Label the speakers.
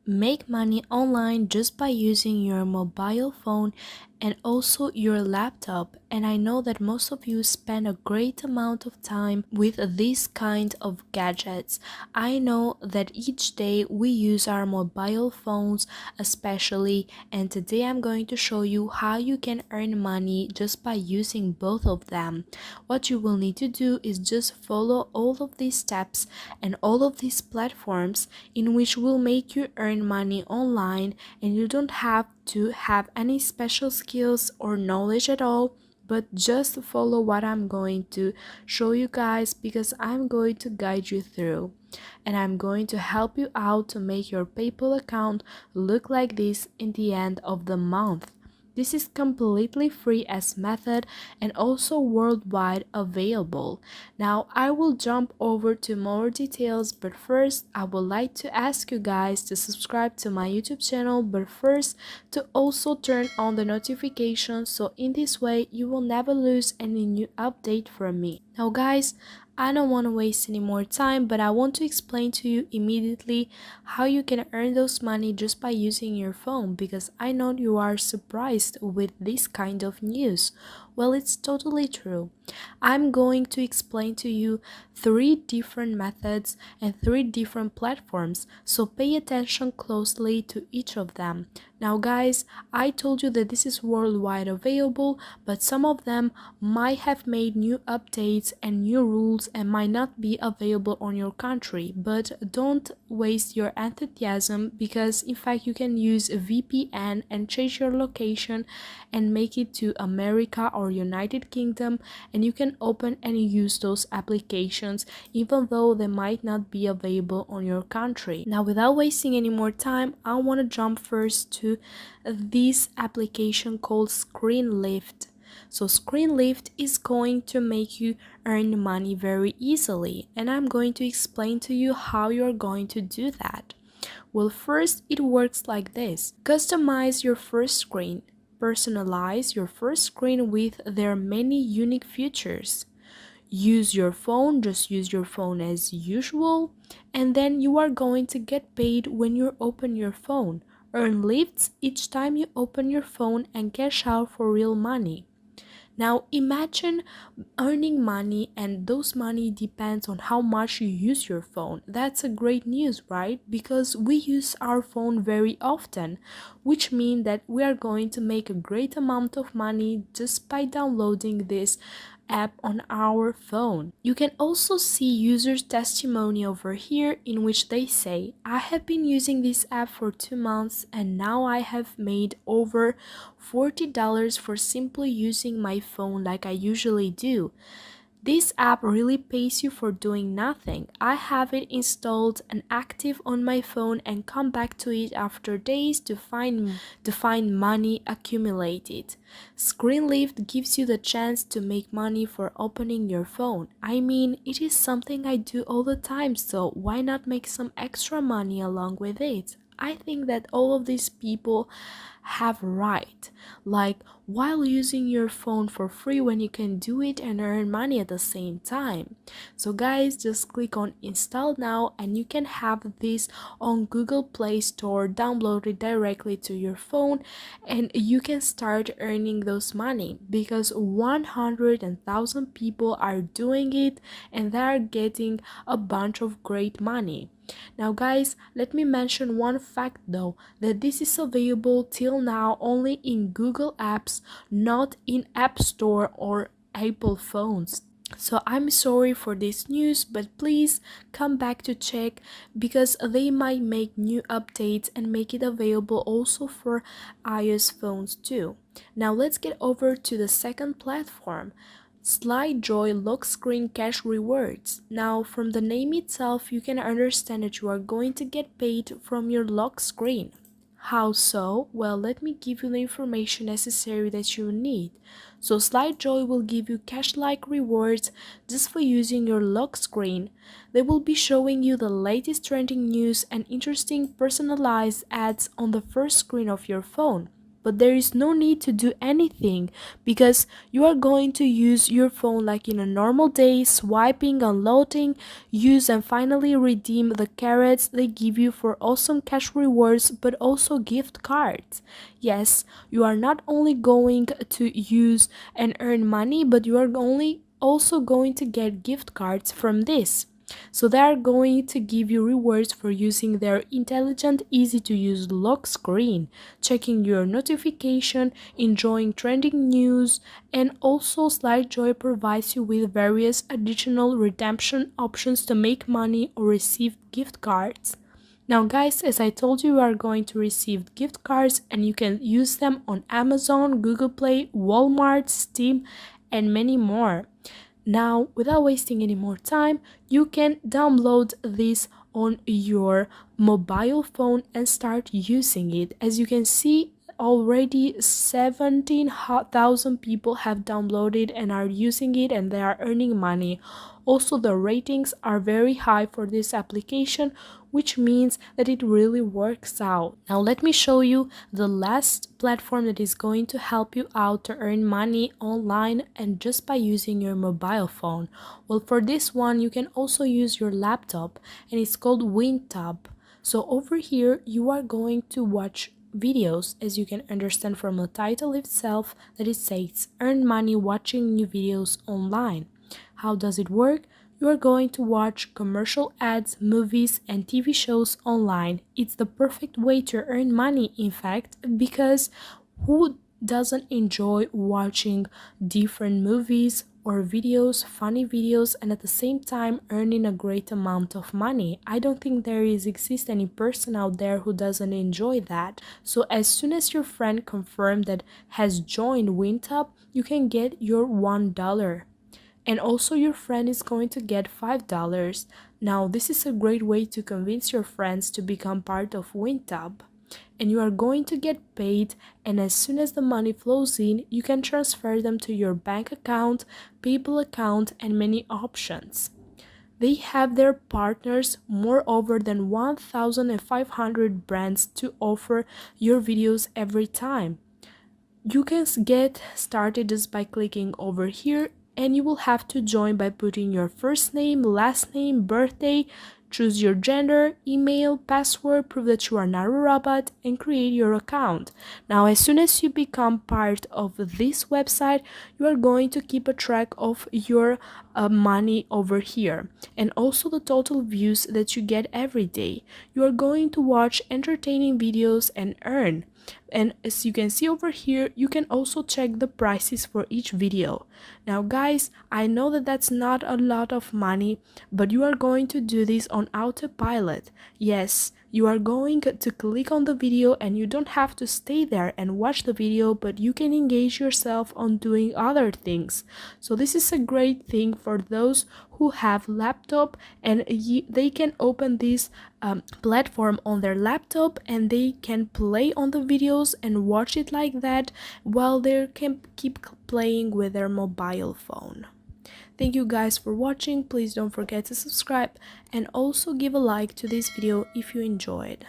Speaker 1: Make money online just by using your mobile phone and also your laptop. And I know that most of you spend a great amount of time with these kind of gadgets. I know that each day we use our mobile phones especially, and today I'm going to show you how you can earn money just by using both of them. What you will need to do is just follow all of these steps and all of these platforms in which will make you earn money online, and you don't have to have any special skills or knowledge at all, but just follow what I'm going to show you guys, because I'm going to guide you through and I'm going to help you out to make your PayPal account look like this in the end of the month. This is completely free as method and also worldwide available. Now I will jump over to more details, but first I would like to ask you guys to subscribe to my YouTube channel, but first to also turn on the notifications, so in this way you will never lose any new update from me. Now guys, I don't want to waste any more time, but I want to explain to you immediately how you can earn those money just by using your phone, because I know you are surprised with this kind of news. Well, it's totally true. I'm going to explain to you 3 different methods and 3 different platforms, so pay attention closely to each of them. Now guys, I told you that this is worldwide available, but some of them might have made new updates and new rules and might not be available on your country. But don't waste your enthusiasm, because in fact you can use a VPN and change your location and make it to America or United Kingdom, and you can open and use those applications even though they might not be available on your country. Now without wasting any more time, I want to jump first to this application called ScreenLift. So ScreenLift is going to make you earn money very easily, and I'm going to explain to you how you're going to do that. Well, first it works like this. Customize your first screen. Personalize your first screen with their many unique features. Use your phone, just use your phone as usual, and then you are going to get paid when you open your phone. Earn lifts each time you open your phone and cash out for real money. Now imagine earning money, and those money depends on how much you use your phone. That's a great news, right? Because we use our phone very often, which means that we are going to make a great amount of money just by downloading this app on our phone. You can also see users testimony over here, in which they say, I have been using this app for 2 months and now I have made over $40 for simply using my phone like I usually do. This app really pays you for doing nothing. I have it installed and active on my phone and come back to it after days to find money accumulated. ScreenLift gives you the chance to make money for opening your phone. I mean, it is something I do all the time, so why not make some extra money along with it? I think that all of these people have right, like, while using your phone for free when you can do it and earn money at the same time. So guys, just click on install now and you can have this on Google Play Store, download it directly to your phone, and you can start earning those money, because 100,000 people are doing it and they are getting a bunch of great money. Now guys, let me mention one fact though, that this is available till now only in Google Apps, not in App Store or Apple phones. So I'm sorry for this news, but please come back to check, because they might make new updates and make it available also for iOS phones too. Now let's get over to the second platform, SlideJoy Lock Screen Cash Rewards. Now, from the name itself, you can understand that you are going to get paid from your lock screen. How so? Well, let me give you the information necessary that you need. So SlideJoy will give you cash-like rewards just for using your lock screen. They will be showing you the latest trending news and interesting personalized ads on the first screen of your phone. but there is no need to do anything because you are going to use your phone like in a normal day, swiping, unloading, use and finally redeem the carrots they give you for awesome cash rewards, but also gift cards. Yes, you are not only going to use and earn money, but you are only also going to get gift cards from this. So they are going to give you rewards for using their intelligent, easy to use lock screen, checking your notification, enjoying trending news, and also SlideJoy provides you with various additional redemption options to make money or receive gift cards. Now guys, as I told you, you are going to receive gift cards and you can use them on Amazon, Google Play, Walmart, Steam, and many more. Now, without wasting any more time, you can download this on your mobile phone and start using it. As you can see, already 17,000 people have downloaded and are using it, and they are earning money. Also, the ratings are very high for this application, which means that it really works out. Now let me show you the last platform that is going to help you out to earn money online and just by using your mobile phone. Well, for this one you can also use your laptop, and it's called WinTab. So over here you are going to watch videos, as you can understand from the title itself that it says earn money watching new videos online. How does it work? You are going to watch commercial ads, movies, and TV shows online. It's the perfect way to earn money, in fact, because who doesn't enjoy watching different movies or videos, funny videos, and at the same time earning a great amount of money? I don't think there exists any person out there who doesn't enjoy that. So as soon as your friend confirmed that has joined WinTab, you can get your $1. And also your friend is going to get $5. Now this is a great way to convince your friends to become part of WinTab. And you are going to get paid, and as soon as the money flows in, you can transfer them to your bank account, PayPal account, and many options. They have their partners moreover than 1,500 brands to offer your videos every time. You can get started just by clicking over here, and you will have to join by putting your first name, last name, birthday, choose your gender, email, password, prove that you are not a robot, and create your account. Now, as soon as you become part of this website, you are going to keep a track of your money over here and also the total views that you get every day. You are going to watch entertaining videos and earn. And as you can see over here, you can also check the prices for each video. Now guys, I know that that's not a lot of money, but you are going to do this on autopilot. Yes, you are going to click on the video and you don't have to stay there and watch the video, but you can engage yourself on doing other things. So this is a great thing for those who have laptop, and they can open this platform on their laptop and they can play on the videos and watch it like that while they can keep playing with their mobile phone. Thank you guys for watching. Please don't forget to subscribe and also give a like to this video if you enjoyed.